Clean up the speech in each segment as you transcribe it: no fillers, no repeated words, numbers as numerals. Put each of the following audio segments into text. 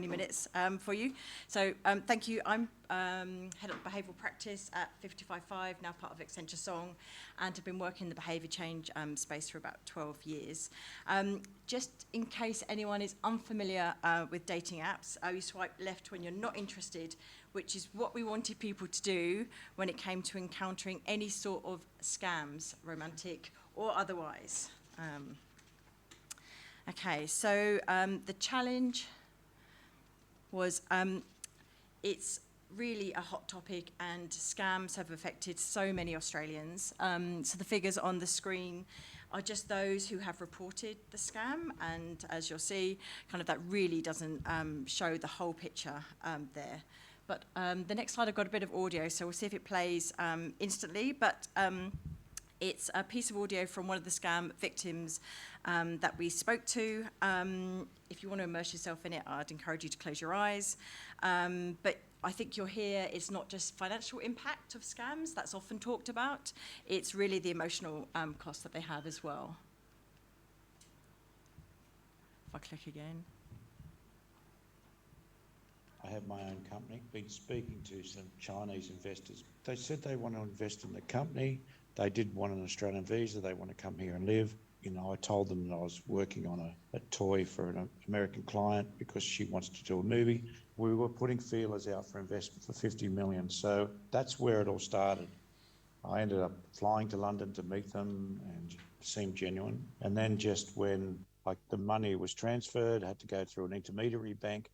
minutes for you. So thank you. I'm head of behavioural practice at 555, now part of Accenture Song, and have been working in the behaviour change space for about 12 years. Just in case anyone is unfamiliar with dating apps, you swipe left when you're not interested, which is what we wanted people to do when it came to encountering any sort of scams, romantic or otherwise. Okay, so the challenge was it's really a hot topic, and scams have affected so many Australians. So the figures on the screen are just those who have reported the scam, and as you'll see, kind of that really doesn't show the whole picture there. But the next slide, I've got a bit of audio, so we'll see if it plays instantly. But it's a piece of audio from one of the scam victims that we spoke to. If you want to immerse yourself in it, I'd encourage you to close your eyes. But I think you'll hear it's not just financial impact of scams that's often talked about, it's really the emotional cost that they have as well. If I click again. I have my own company, been speaking to some Chinese investors. They said they want to invest in the company. They did want an Australian visa. They want to come here and live. You know, I told them that I was working on a toy for an American client because she wants to do a movie. We were putting feelers out for investment for 50 million. So that's where it all started. I ended up flying to London to meet them and seemed genuine. And then just when the money was transferred, I had to go through an intermediary bank,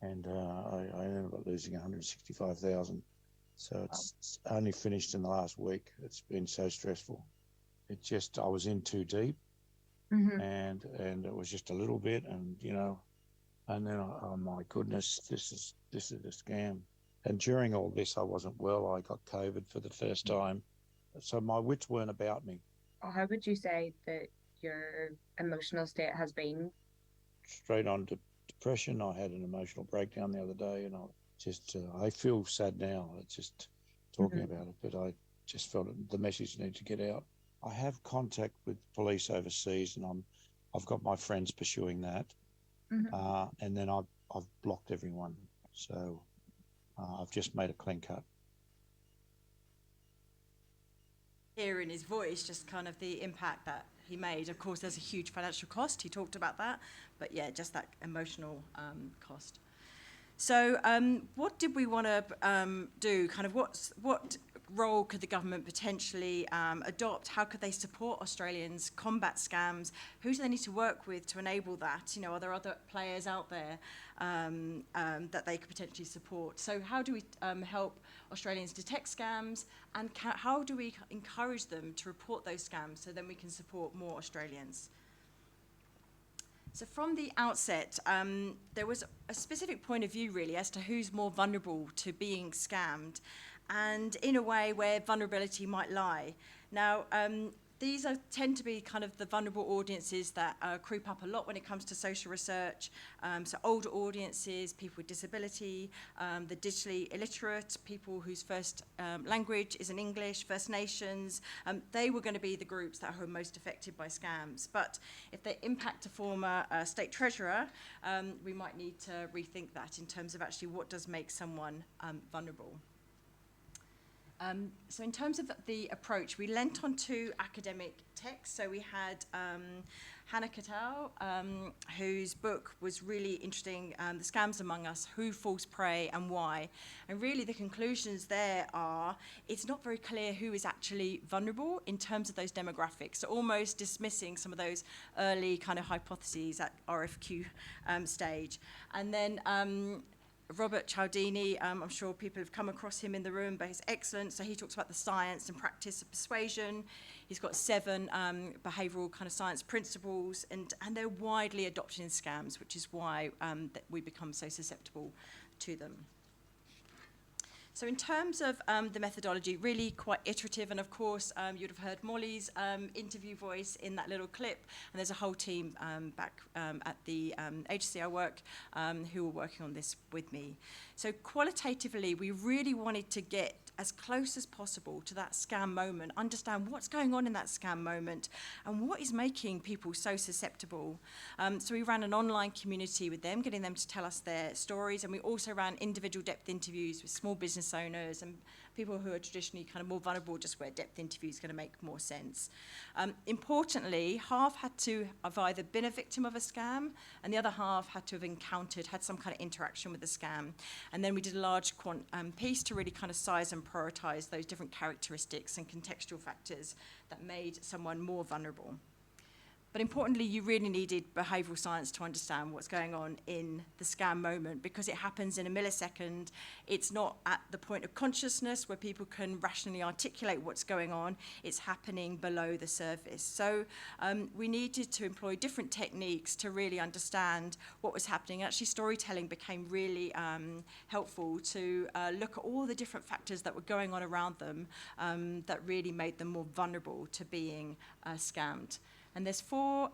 and I ended up losing 165,000. So it's only finished in the last week. It's been so stressful. I was in too deep, and it was just a little bit, and and then oh my goodness, this is a scam. And during all this, I wasn't well. I got COVID for the first time, so my wits weren't about me. How would you say that your emotional state has been? Straight on to depression. I had an emotional breakdown the other day, and I feel sad now. It's just talking about it, but I just felt the message needed to get out. I have contact with police overseas, and I've got my friends pursuing that, and then I've blocked everyone. So I've just made a clean cut. Hear in his voice just kind of the impact that he made. Of course, there's a huge financial cost. He talked about that, but yeah, just that emotional cost. So what did we want to do? Kind of what role could the government potentially adopt? How could they support Australians combat scams? Who do they need to work with to enable that? Are there other players out there that they could potentially support? So how do we help Australians detect scams, and how do we encourage them to report those scams so then we can support more Australians? So from the outset, there was a specific point of view really as to who's more vulnerable to being scammed, and in a way where vulnerability might lie. Now, these tend to be kind of the vulnerable audiences that creep up a lot when it comes to social research. So older audiences, people with disability, the digitally illiterate, people whose first language isn't English, First Nations, they were going to be the groups that were most affected by scams. But if they impact a former state treasurer, we might need to rethink that in terms of actually what does make someone vulnerable. So in terms of the approach, we lent onto academic texts. So we had Hannah Cattell, whose book was really interesting, The Scams Among Us, Who Falls Prey and Why. And really the conclusions there are, it's not very clear who is actually vulnerable in terms of those demographics, so almost dismissing some of those early kind of hypotheses at RFQ stage. And then Robert Cialdini, I'm sure people have come across him in the room, but he's excellent. So he talks about the science and practice of persuasion. He's got 7 behavioural kind of science principles, and they're widely adopted in scams, which is why that we become so susceptible to them. So in terms of the methodology, really quite iterative, and of course you'd have heard Molly's interview voice in that little clip, and there's a whole team back at the agency I work who were working on this with me. So qualitatively, we really wanted to get as close as possible to that scam moment, understand what's going on in that scam moment and what is making people so susceptible. So we ran an online community with them, getting them to tell us their stories, and we also ran individual depth interviews with small business owners and people who are traditionally kind of more vulnerable, just where depth interview is going to make more sense. Importantly, half had to have either been a victim of a scam, and the other half had to have had some kind of interaction with the scam. And then we did a large piece to really kind of size and prioritise those different characteristics and contextual factors that made someone more vulnerable. But importantly, you really needed behavioural science to understand what's going on in the scam moment, because it happens in a millisecond. It's not at the point of consciousness where people can rationally articulate what's going on. It's happening below the surface. So we needed to employ different techniques to really understand what was happening. Actually, storytelling became really helpful to look at all the different factors that were going on around them that really made them more vulnerable to being scammed. And there's four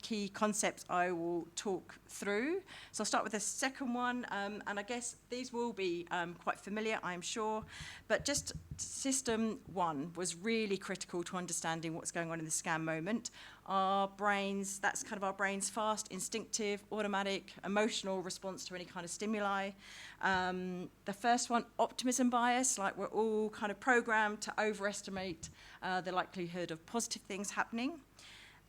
key concepts I will talk through. So I'll start with the second one, and I guess these will be quite familiar, I'm sure. But just system one was really critical to understanding what's going on in the scam moment. Our brains, that's kind of our brain's fast, instinctive, automatic, emotional response to any kind of stimuli. The first one, optimism bias, like we're all kind of programmed to overestimate the likelihood of positive things happening.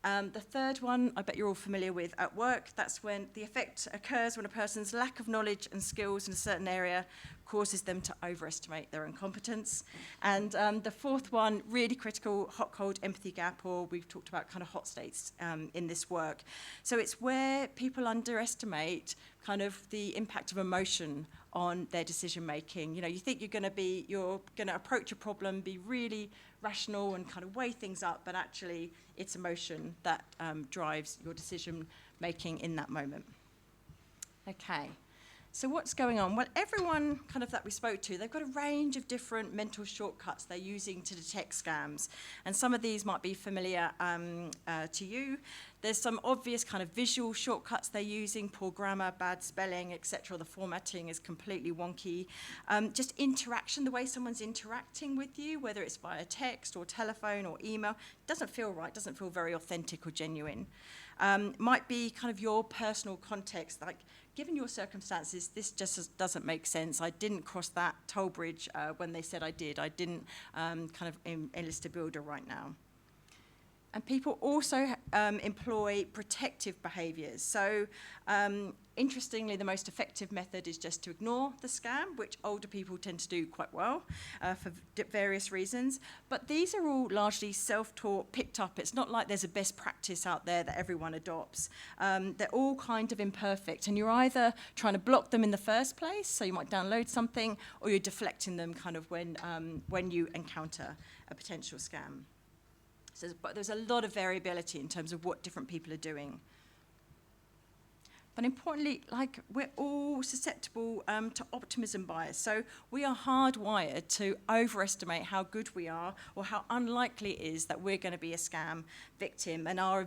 The third one, I bet you're all familiar with at work. That's when the effect occurs when a person's lack of knowledge and skills in a certain area causes them to overestimate their own competence. And the fourth one, really critical, hot-cold empathy gap, or we've talked about kind of hot states in this work. So it's where people underestimate kind of the impact of emotion on their decision making. You know, you think you're going to approach a problem, be really rational and kind of weigh things up, but actually it's emotion that drives your decision making in that moment. Okay. So what's going on? Well, everyone kind of that we spoke to, they've got a range of different mental shortcuts they're using to detect scams. And some of these might be familiar to you. There's some obvious kind of visual shortcuts they're using, poor grammar, bad spelling, etc. The formatting is completely wonky. Just interaction, the way someone's interacting with you, whether it's via text or telephone or email, doesn't feel right, doesn't feel very authentic or genuine. Might be kind of your personal context, like, given your circumstances, this just doesn't make sense. I didn't cross that toll bridge when they said I did. I didn't kind of enlist a builder right now. And people also employ protective behaviours. So interestingly, the most effective method is just to ignore the scam, which older people tend to do quite well for various reasons. But these are all largely self-taught, picked up. It's not like there's a best practice out there that everyone adopts. They're all kind of imperfect, and you're either trying to block them in the first place, so you might download something, or you're deflecting them kind of when you encounter a potential scam. But there's a lot of variability in terms of what different people are doing. But importantly, like, we're all susceptible to optimism bias. So we are hardwired to overestimate how good we are or how unlikely it is that we're going to be a scam victim, and our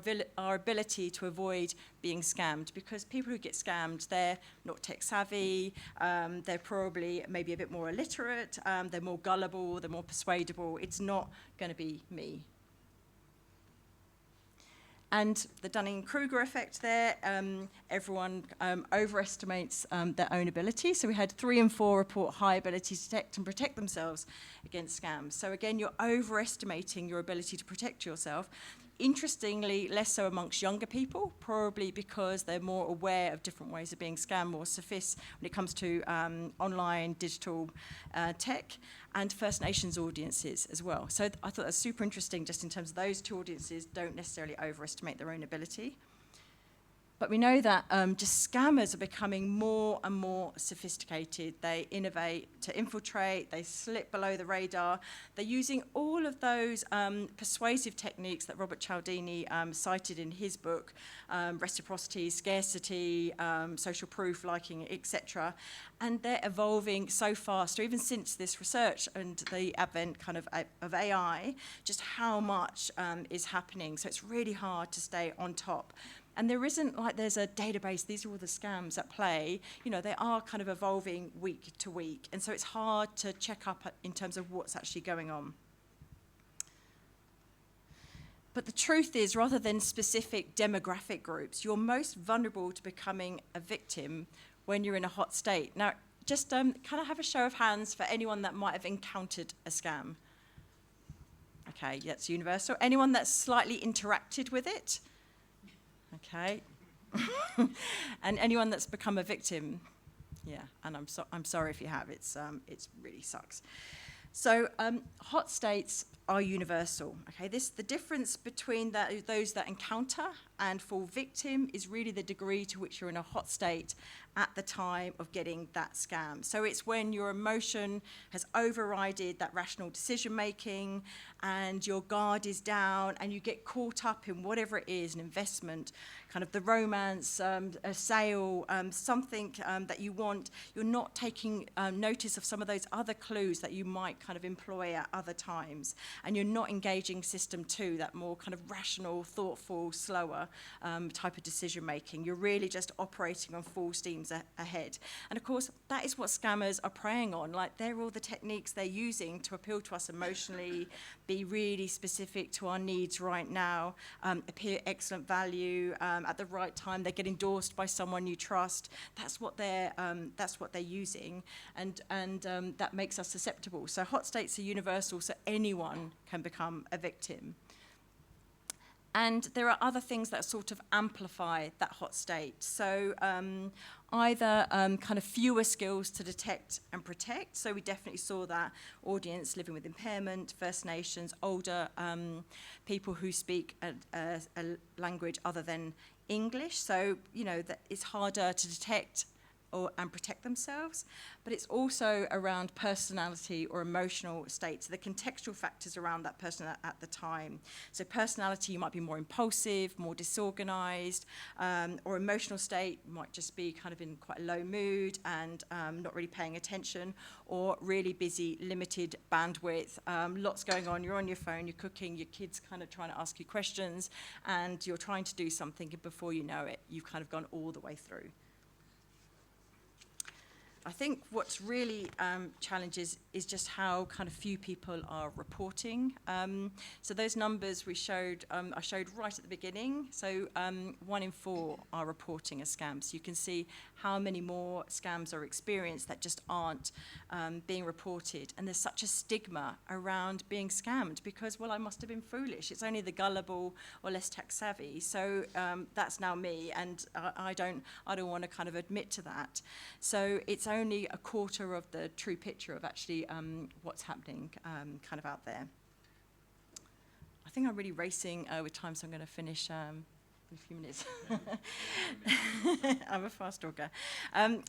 ability to avoid being scammed. Because people who get scammed, they're not tech savvy, they're probably maybe a bit more illiterate, they're more gullible, they're more persuadable. It's not going to be me. And the Dunning-Kruger effect there, everyone overestimates their own ability. So we had 3 in 4 report high ability to detect and protect themselves against scams. So again, you're overestimating your ability to protect yourself. Interestingly, less so amongst younger people, probably because they're more aware of different ways of being scammed, more sophisticated when it comes to online digital tech, and First Nations audiences as well. So I thought that's super interesting, just in terms of those two audiences don't necessarily overestimate their own ability. But we know that just scammers are becoming more and more sophisticated. They innovate to infiltrate, they slip below the radar. They're using all of those persuasive techniques that Robert Cialdini cited in his book, reciprocity, scarcity, social proof, liking, etc. And they're evolving so fast, or even since this research and the advent kind of AI, just how much is happening. So it's really hard to stay on top. And there isn't like there's a database, these are all the scams at play. You know, they are kind of evolving week to week. And so it's hard to check up in terms of what's actually going on. But the truth is, rather than specific demographic groups, you're most vulnerable to becoming a victim when you're in a hot state. Now, just can I have a show of hands for anyone that might have encountered a scam? Okay, that's universal. Anyone that's slightly interacted with it? Okay. And anyone that's become a victim? Yeah, and I'm sorry if you have. It's really sucks. So hot states are universal. Okay, the difference between those that encounter and fall victim is really the degree to which you're in a hot state at the time of getting that scam. So it's when your emotion has overridden that rational decision making and your guard is down and you get caught up in whatever it is, an investment, kind of the romance, a sale, something that you want. You're not taking notice of some of those other clues that you might kind of employ at other times. And you're not engaging system 2, that more kind of rational, thoughtful, slower type of decision making. You're really just operating on full steams ahead. And of course, that is what scammers are preying on. Like, they're all the techniques they're using to appeal to us emotionally, be really specific to our needs right now, appear excellent value at the right time. They get endorsed by someone you trust. That's what they're using, and that makes us susceptible. So hot states are universal, so anyone can become a victim. And there are other things that sort of amplify that hot state. So either kind of fewer skills to detect and protect. So we definitely saw that audience living with impairment, First Nations, older people who speak a language other than English. So, you know, that it's harder to detect and protect themselves, but it's also around personality or emotional states, the contextual factors around that person at the time. So personality, you might be more impulsive, more disorganized, or emotional state might just be kind of in quite a low mood and not really paying attention, or really busy, limited bandwidth, lots going on, you're on your phone, you're cooking, your kid's kind of trying to ask you questions, and you're trying to do something, and before you know it, you've kind of gone all the way through. I think what's really challenges is just how kind of few people are reporting. So those numbers I showed right at the beginning. So 1 in 4 are reporting a scam. So you can see how many more scams are experienced that just aren't being reported. And there's such a stigma around being scammed because, well, I must have been foolish. It's only the gullible or less tech savvy. So that's now me, and I don't want to kind of admit to that. So it's only a quarter of the true picture of actually what's happening kind of out there. I think I'm really racing with time, so I'm going to finish in a few minutes. I'm a fast talker.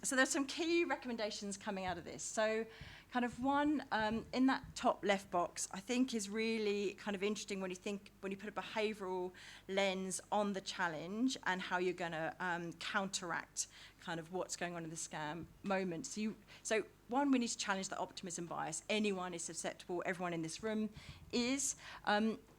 So there's some key recommendations coming out of this. So kind of one in that top left box, I think is really kind of interesting when you put a behavioural lens on the challenge and how you're going to counteract kind of what's going on in the scam moment. So one, we need to challenge the optimism bias. Anyone is susceptible, everyone in this room is.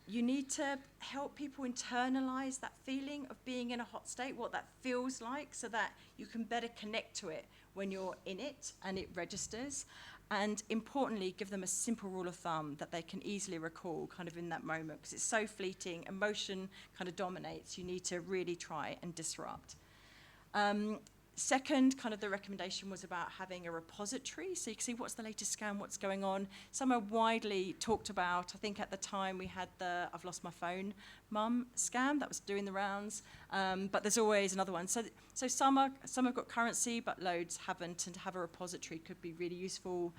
You need to help people internalize that feeling of being in a hot state, what that feels like, so that you can better connect to it when you're in it and it registers. And importantly, give them a simple rule of thumb that they can easily recall kind of in that moment, because it's so fleeting, emotion kind of dominates. You need to really try and disrupt. Second, kind of the recommendation was about having a repository, so you can see what's the latest scam, what's going on. Some are widely talked about. I think at the time we had the I've lost my phone mum scam that was doing the rounds, but there's always another one. So some have got currency, but loads haven't, and to have a repository could be really useful.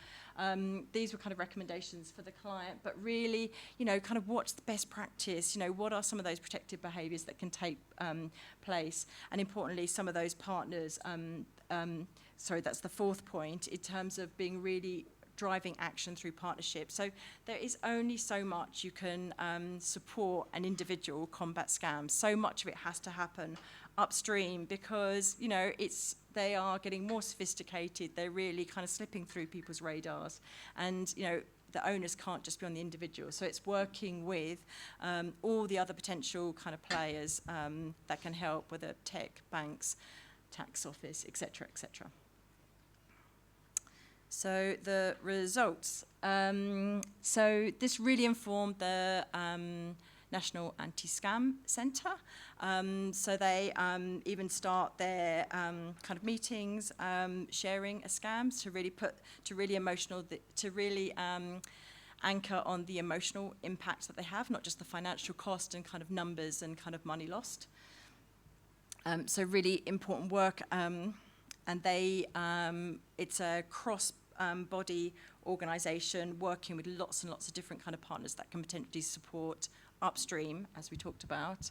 These were kind of recommendations for the client, but really, kind of what's the best practice? What are some of those protective behaviours that can take place? And importantly, some of those partners, that's the fourth point, in terms of being really driving action through partnership. So there is only so much you can support an individual combat scams. So much of it has to happen upstream because, they are getting more sophisticated. They're really kind of slipping through people's radars. And, the owners can't just be on the individual. So it's working with all the other potential kind of players that can help, whether tech, banks, tax office, et cetera, et cetera. So the results. So this really informed the National Anti-Scam Centre. So they even start their kind of meetings, sharing a scam to really anchor on the emotional impact that they have, not just the financial cost and kind of numbers and kind of money lost. So really important work, and they it's a cross-body organisation working with lots and lots of different kind of partners that can potentially support upstream, as we talked about.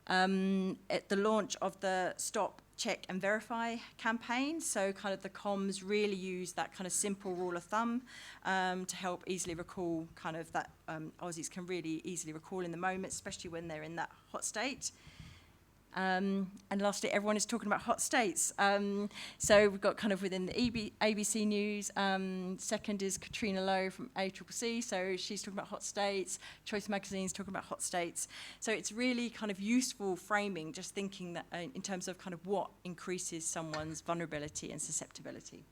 At the launch of the Stop, Check and Verify campaign, so kind of the comms really use that kind of simple rule of thumb to help easily recall kind of that Aussies can really easily recall in the moment, especially when they're in that hot state. And lastly, everyone is talking about hot states. So we've got kind of within the ABC News. Second is Katrina Lowe from ACCC. So she's talking about hot states. Choice Magazine's talking about hot states. So it's really kind of useful framing, just thinking that in terms of kind of what increases someone's vulnerability and susceptibility.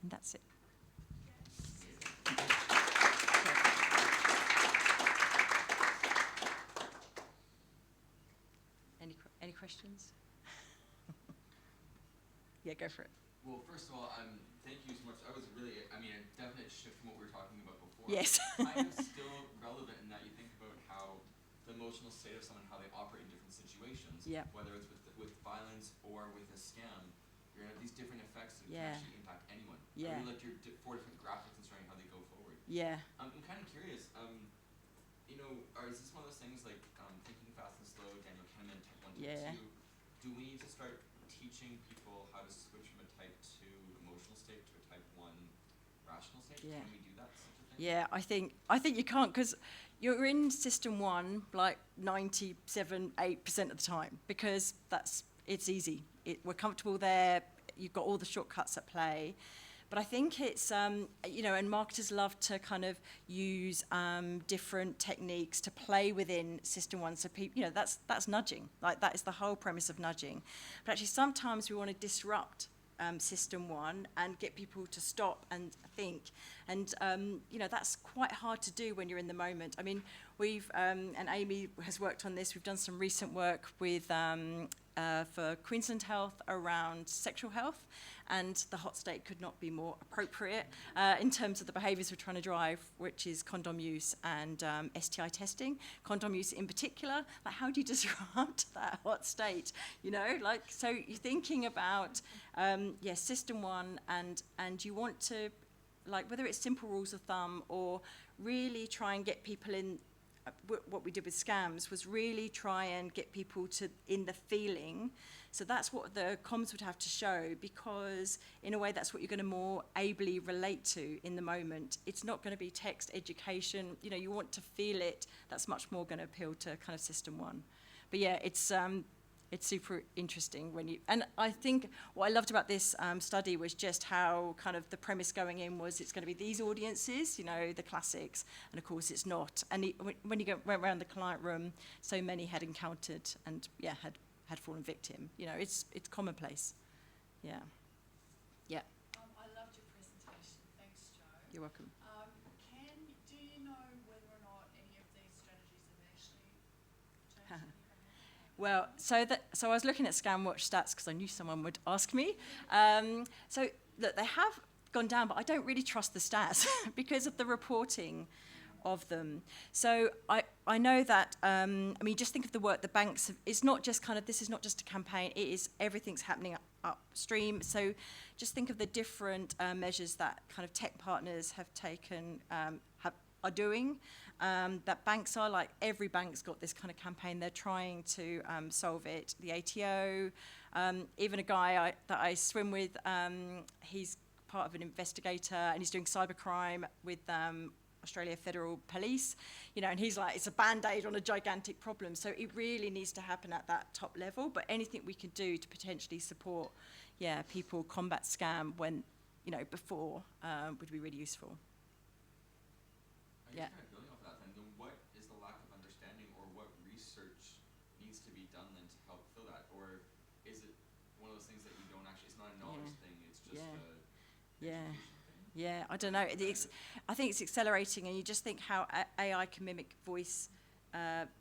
And that's it. Any questions? Yeah, go for it. Well, first of all, thank you so much. I was really, a definite shift from what we were talking about before. Yes. Kind of still relevant in that you think about how the emotional state of someone, how they operate in different situations. Yeah. Whether it's with violence or with a scam, you're going to have these different effects that can actually impact anyone. Yeah. I really liked your 4 different graphics and showing how they go forward. Yeah. I'm kind of curious, is this one of those things like Thinking Fast and Slow, Daniel Kahneman, Type 1, Type 2? Do we need to start teaching people how to switch from a Type 2 emotional state to a Type 1 rational state? Yeah. Can we do that such a thing? Yeah, I think you can't, because you're in system 1 like 97, 8% of the time, because it's easy. We're comfortable there. You've got all the shortcuts at play. But I think it's, and marketers love to kind of use different techniques to play within system 1. So people, that's nudging. Like, that is the whole premise of nudging. But actually, sometimes we want to disrupt system 1 and get people to stop and think. And, that's quite hard to do when you're in the moment. I mean, we've, and Amy has worked on this, we've done some recent work with, for Queensland Health around sexual health, and the hot state could not be more appropriate in terms of the behaviours we're trying to drive, which is condom use and STI testing. Condom use in particular, like, how do you disrupt that hot state? So you're thinking about, system 1, and you want to, like, whether it's simple rules of thumb or really try and get people in. What we did with scams was really try and get people in the feeling. So that's what the comms would have to show, because in a way that's what you're going to more ably relate to in the moment. It's not going to be text education. You want to feel it. That's much more going to appeal to kind of system 1. But yeah, it's super interesting and I think what I loved about this study was just how kind of the premise going in was it's going to be these audiences, the classics, and of course it's not. And when you went around the client room, so many had encountered and had fallen victim. It's commonplace. Yeah. Yeah. I loved your presentation. Thanks, Jo. You're welcome. Do you know whether or not any of these strategies have actually changed anything? Well, so I was looking at ScamWatch stats because I knew someone would ask me. So look, they have gone down, but I don't really trust the stats because of the reporting of them. So I know that, I mean, just think of the work the banks have, it's not just kind of, this is not just a campaign, it is, everything's happening upstream. So just think of the different measures that kind of tech partners have taken, are doing, that banks are, like every bank's got this kind of campaign, they're trying to solve it. The ATO, even a guy that I swim with, he's part of an investigator and he's doing cybercrime with Australia Federal Police, you know, and he's like, it's a band-aid on a gigantic problem. So it really needs to happen at that top level, but anything we can do to potentially support, people combat scam when, you know, before would be really useful. I guess kind of building off of that then what is the lack of understanding or what research needs to be done then to help fill that? Or is it one of those things that you don't actually, it's not a knowledge thing, it's just a education thing? Yeah, I don't know. I think it's accelerating, and you just think how AI can mimic voice,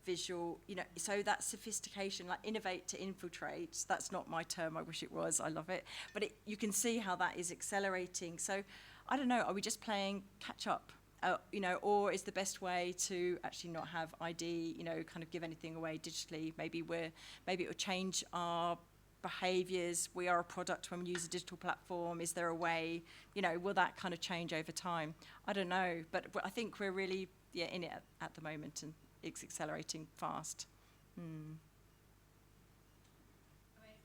visual, you know, so that sophistication, like innovate to infiltrate, that's not my term, I wish it was, I love it. But you can see how that is accelerating. So I don't know, are we just playing catch up? You know, or is the best way to actually not have ID, you know, kind of give anything away digitally? Maybe it will change our behaviours. We are a product when we use a digital platform. Is there a way, you know, will that kind of change over time? I don't know, but I think we're really in it at the moment, and it's accelerating fast. I mean,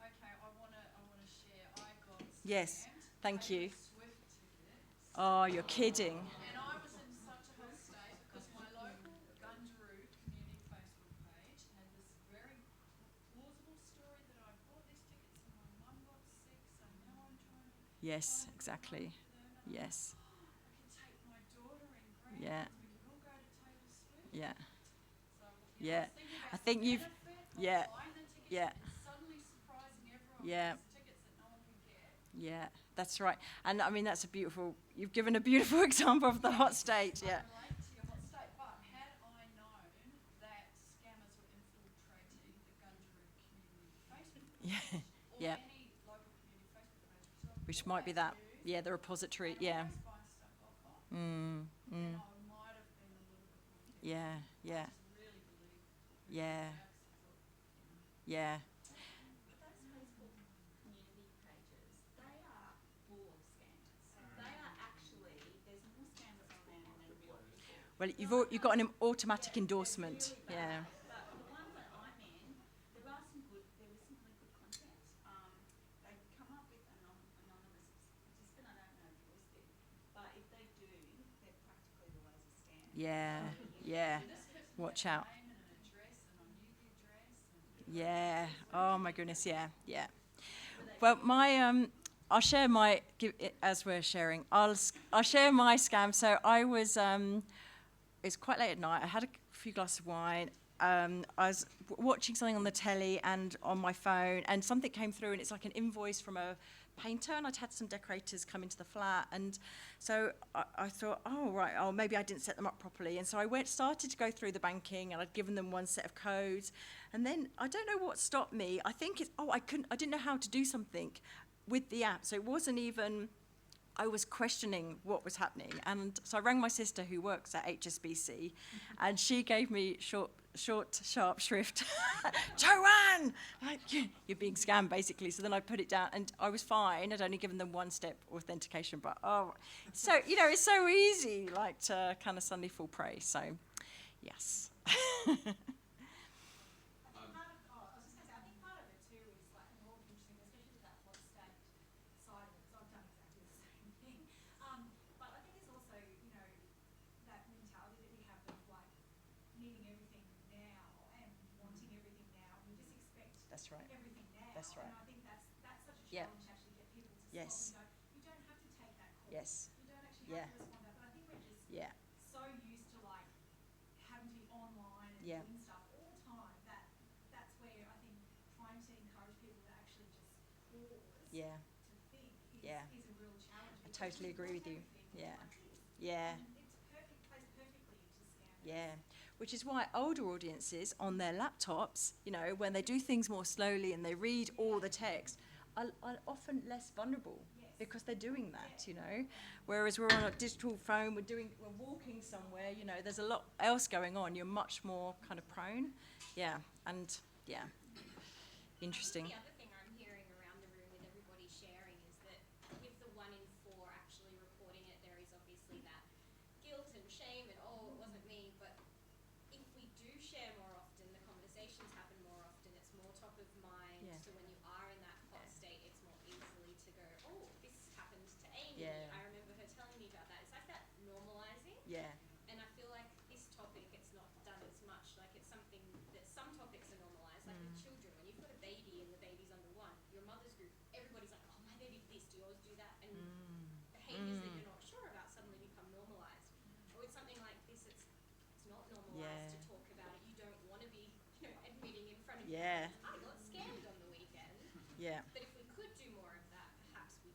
okay, I wanna share. I got Yes, scammed. thank you. Swift tickets. Oh, you're kidding. And I was in such a hot state because my local Gundaroo community Facebook page had this very plausible story that I bought these tickets and my mum got sick, so now I'm trying to Yes, find exactly. money for them. And Yes. I can take my daughter and grandkids. Yeah. We can all go to Taylor Swift. Yeah. So, Yeah. I was thinking about I think the you've- benefit of yeah. buying the tickets Yeah. and suddenly surprising everyone Yeah. with these tickets that no one could get. Yeah, that's right. And I mean, you've given a beautiful example of the hot state, yeah. I relate to your hot state, but had I known that scammers were infiltrating the Gundaroo community Facebook Yeah. page or Yeah. any local community Facebook page, because I Which bought might be that, too, the repository, and yeah. always buying stuff off of, Mm, then mm, I might have been a little bit more careful. yeah, yeah, I just really believe yeah, I thought, yeah. Those Facebook community pages, they are full of scammers. They are actually, there's more scammers on there than real people. Well, you've got an automatic endorsement, yeah. But the one that I'm in, there is some really good content. They come up with anonymous participant. I don't know if yours did, but if they do, they're practically always a scam. Yeah, yeah. this person Watch had a out. name and an address, and I knew the address, and Yeah. Oh my goodness. Yeah. Yeah. Well, I'll share as we're sharing. I'll share my scam. So I was. It's quite late at night. I had a few glasses of wine. I was watching something on the telly and on my phone, and something came through, and it's like an invoice from a painter, and I'd had some decorators come into the flat, and so I thought, maybe I didn't set them up properly, and so I started to go through the banking, and I'd given them one set of codes, and then I don't know what stopped me. I think I didn't know how to do something with the app, so it wasn't even. I was questioning what was happening, and so I rang my sister who works at HSBC, and she gave me short, sharp shrift, Joanne, like, you're being scammed, basically. So then I put it down, and I was fine. I'd only given them one-step authentication, but so it's so easy, like to kind of suddenly fall prey. So, yes. I think part of it too is like more interesting, especially with that hot state side of it, because I've done exactly the same thing. But I think it's also, that mentality that we have of like needing everything now and wanting everything now. We just expect That's right. everything now. That's right. And I think that's such a Yeah. challenge to actually get people to Yes. stop and go, you don't have to take that call. Yes. You don't actually Yeah. have to respond to that. But I think we're just Yeah. so used to like having to be online and Yeah. doing stuff all the time that's where I think trying to encourage people to actually just pause Yeah. to think Yeah. is a real challenge. I because totally we agree want with you. everything Yeah. like this. Yeah. And plays perfectly into scammers. Yeah, which is why older audiences on their laptops, when they do things more slowly and they read all the text, are often less vulnerable. Yes. because they're doing that, you know. Whereas we're on a digital phone, we're walking somewhere, you know, there's a lot else going on. You're much more kind of prone. Yeah, and yeah, interesting. The other thing I'm hearing around the room with everybody sharing is that with the 1 in 4 actually reporting it, there is obviously that guilt and shame and, oh, it wasn't me. But if we do share more often, the conversations happen more often, it's more top of mind. Yeah. So when you are in that hot state, it's more easily to go, oh, this happened to Amy. Yeah. I remember her telling me about that. It's like that normalizing. Yeah, And I feel like this topic, it's not done as much. Like it's something that some topics are normalised. Like with children, when you've got a baby and the baby's under 1, your mother's group, everybody's like, oh, my baby did this. Do yours do that? And behaviours that you're not sure about suddenly become normalised. Or with something like this, it's not normalised to talk about it. You don't want to be, you know, admitting in front of Yeah. people, I got scammed on the weekend. yeah, But if we could do more of that, perhaps we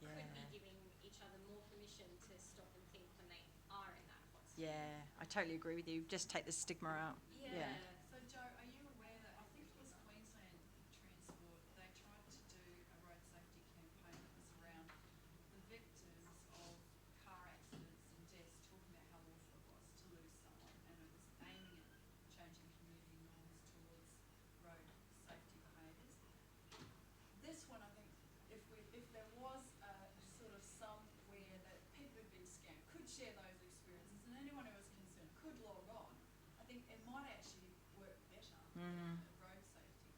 could be giving each other more permission to stop and think when they are in that hot state. yeah. I totally agree with you. Just take the stigma out. Yeah. So Joe, are you aware that I think it was Queensland Transport, they tried to do a road safety campaign that was around the victims of car accidents and deaths, talking about how awful it was to lose someone, and it was aiming at changing community norms towards road safety behaviours. This one, I think, if there was a sort of somewhere that people who've been scammed could share those experiences, and anyone who was concerned could log on, I think it might actually work better than road safety.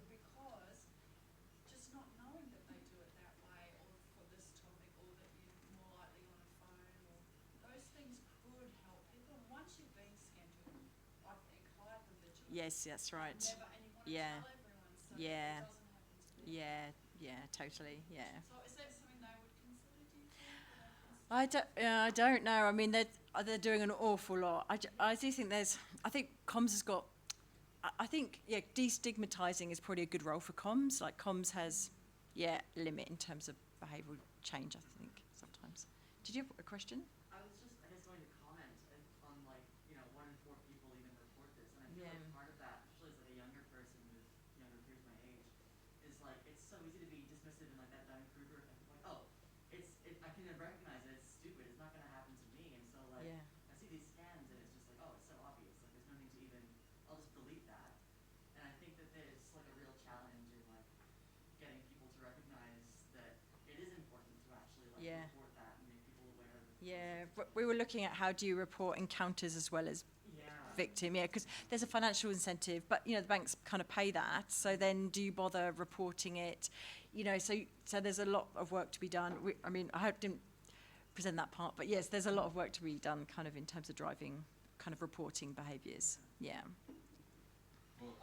Because just not knowing that they do it that way, or for this topic, or that you're more likely on a phone, or those things could help people. And once you've been scammed, I think, hide the vigilance. Yes, that's right. And you want to Yeah. tell everyone so Yeah. that it doesn't happen to you. Yeah, totally. Yeah. So is that something they would consider, do you think? Would they consider? I don't know. I mean, they're doing an awful lot. I do think I think comms has got, I think, yeah, destigmatising is probably a good role for comms. Like comms has, a limit in terms of behavioural change, I think, sometimes. Did you have a question? I was just, I guess, going to comment on, like, you know, 1 in 4 people even report this, and I feel like part of that, especially as like a younger person with younger peers my age, is like it's so easy to be dismissive in like that Dunning-Kruger effect of like, oh, I can recognize it, it's stupid, it's not going to happen to me, and so like Yeah. I see these scans and it's just like, oh, it's so obvious, like there's no need to even, I'll just delete that, and I think that there's like a real challenge in like getting people to recognize that it is important to actually like report that and make people aware of it. Yeah, but we were looking at how do you report encounters as well as Yeah. victim, because there's a financial incentive, but the banks kind of pay that. So then, do you bother reporting it? So there's a lot of work to be done. I didn't present that part, but yes, there's a lot of work to be done, kind of in terms of driving, kind of reporting behaviours. Yeah, Well,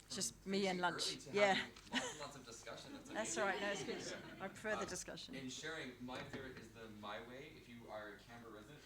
It's just from me and pretty lunch. early to Yeah. having lots and lots of discussion. It's that's amazing. all right. No, it's good. I prefer the Um, discussion. In sharing, my favorite is the My Way. If you are a Canberra resident,